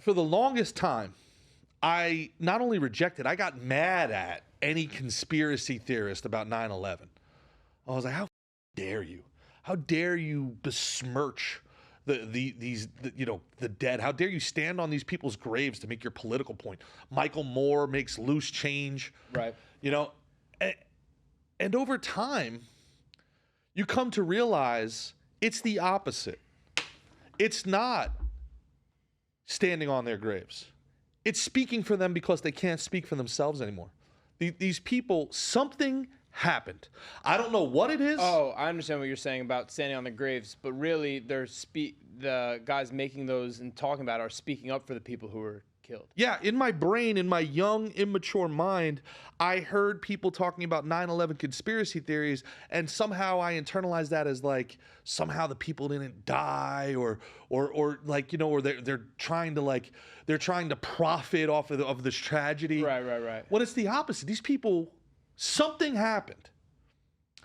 for the longest time, I not only rejected, I got mad at any conspiracy theorist about 9/11. I was like, how dare you? How dare you besmirch the dead? How dare you stand on these people's graves to make your political point? Michael Moore makes loose change. Right. And over time, you come to realize it's the opposite. It's not standing on their graves. It's speaking for them because they can't speak for themselves anymore. These people, something happened. I don't know what it is. Oh, I understand what you're saying about standing on the graves, but really, the guys making those and talking about it are speaking up for the people who were killed. Yeah, in my brain, in my young, immature mind, I heard people talking about 9/11 conspiracy theories, and somehow I internalized that as like somehow the people didn't die, or they're trying to profit off of this tragedy. Right. When it's the opposite. These people, something happened.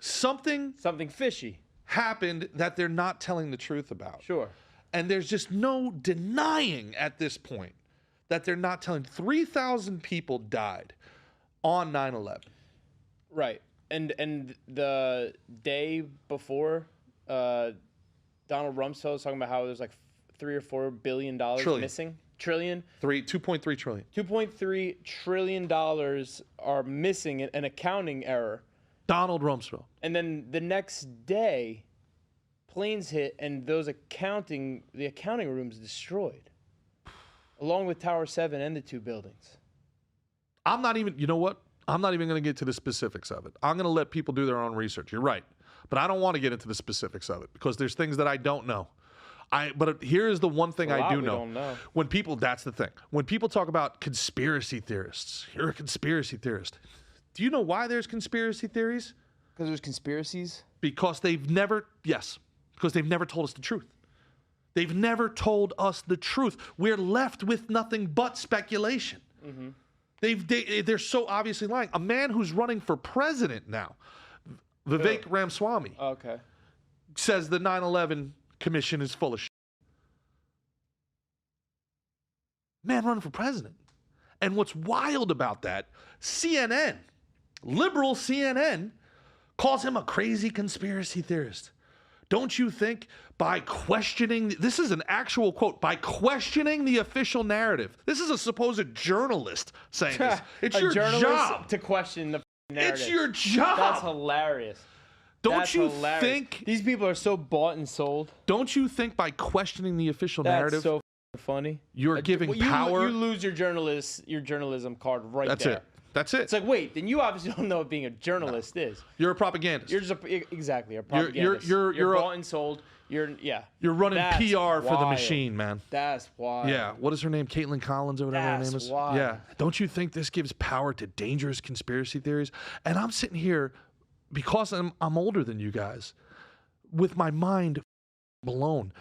Something fishy happened that they're not telling the truth about. Sure. And there's just no denying at this point that they're not telling. 3,000 people died on 9/11. Right. And the day before, Donald Rumsfeld was talking about how there's like $3 or $4 billion missing. Trillion. 2.3 trillion. $2.3 trillion are missing, an accounting error. Donald Rumsfeld. And then the next day, planes hit, and the accounting room's destroyed, along with Tower 7 and the two buildings. You know what? I'm not even going to get to the specifics of it. I'm going to let people do their own research. You're right. But I don't want to get into the specifics of it because there's things that I don't know. But here is the one thing I do know. Don't know. That's the thing. When people talk about conspiracy theorists, you're a conspiracy theorist. Do you know why there's conspiracy theories? Because there's conspiracies? Because they've never told us the truth. They've never told us the truth. We're left with nothing but speculation. Mm-hmm. They're so obviously lying. A man who's running for president now, Vivek Ramaswamy, says the 9/11 Commission is full of shit. Man running for president. And what's wild about that, CNN, liberal CNN, calls him a crazy conspiracy theorist. Don't you think by questioning, this is an actual quote, by questioning the official narrative, this is a supposed journalist saying this. It's your job to question the narrative. It's your job. That's hilarious. Don't you think these people are so bought and sold? Don't you think by questioning the official narrative, that's so funny, you're giving power? You lose your journalism card right there. That's it. It's like, wait, then you obviously don't know what being a journalist is. You're a propagandist. You're just exactly a propagandist. You're bought and sold. You're running PR for the machine, man. That's wild. Yeah. What is her name? Caitlin Collins or whatever her name is. Wild. Yeah. Don't you think this gives power to dangerous conspiracy theories? And I'm sitting here because I'm older than you guys, with my mind blown.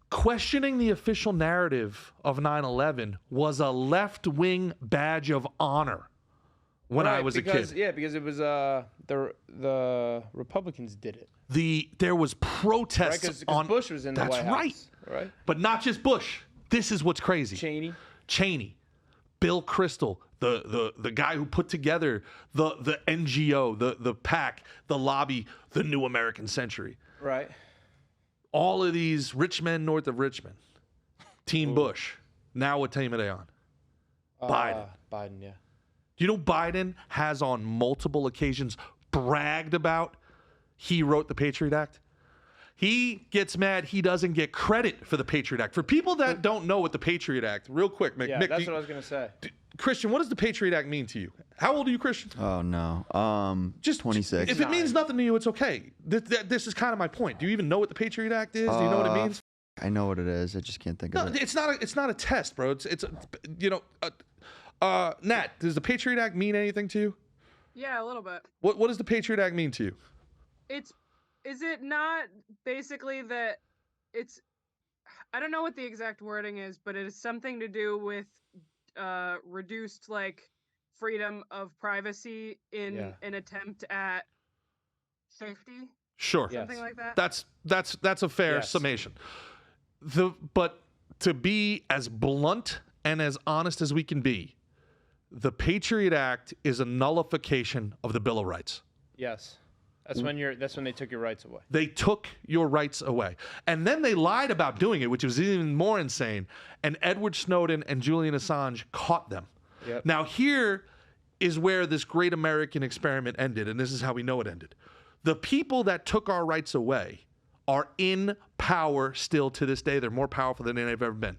Questioning the official narrative of 9/11 was a left-wing badge of honor when I was a kid. Yeah, because it was the Republicans did it. There was protests on Bush was in the White House. Right. But not just Bush. This is what's crazy. Cheney, Bill Kristol, the guy who put together the NGO, the PAC, the lobby, the New American Century. Right. All of these rich men north of Richmond. Team Bush. Now what team are they on? Biden. Biden, yeah. Do you know Biden has on multiple occasions bragged about he wrote the Patriot Act? He gets mad he doesn't get credit for the Patriot Act. For people that don't know what the Patriot Act, real quick, Mick. Yeah, Mick, that's what I was going to say. Christian, what does the Patriot Act mean to you? How old are you, Christian? Oh, no. Just 26. If it means nothing to you, it's okay. This is kind of my point. Do you even know what the Patriot Act is? Do you know what it means? I know what it is. I just can't think of it. It's not a test, bro. Nat, does the Patriot Act mean anything to you? Yeah, a little bit. What does the Patriot Act mean to you? Is it not basically that it's, I don't know what the exact wording is, but it is something to do with reduced freedom of privacy in an attempt at safety? Sure. Something like that? That's a fair summation. But to be as blunt and as honest as we can be, the Patriot Act is a nullification of the Bill of Rights. Yes. That's when they took your rights away. They took your rights away. And then they lied about doing it, which was even more insane. And Edward Snowden and Julian Assange caught them. Yep. Now here is where this great American experiment ended, and this is how we know it ended. The people that took our rights away are in power still to this day. They're more powerful than they've ever been.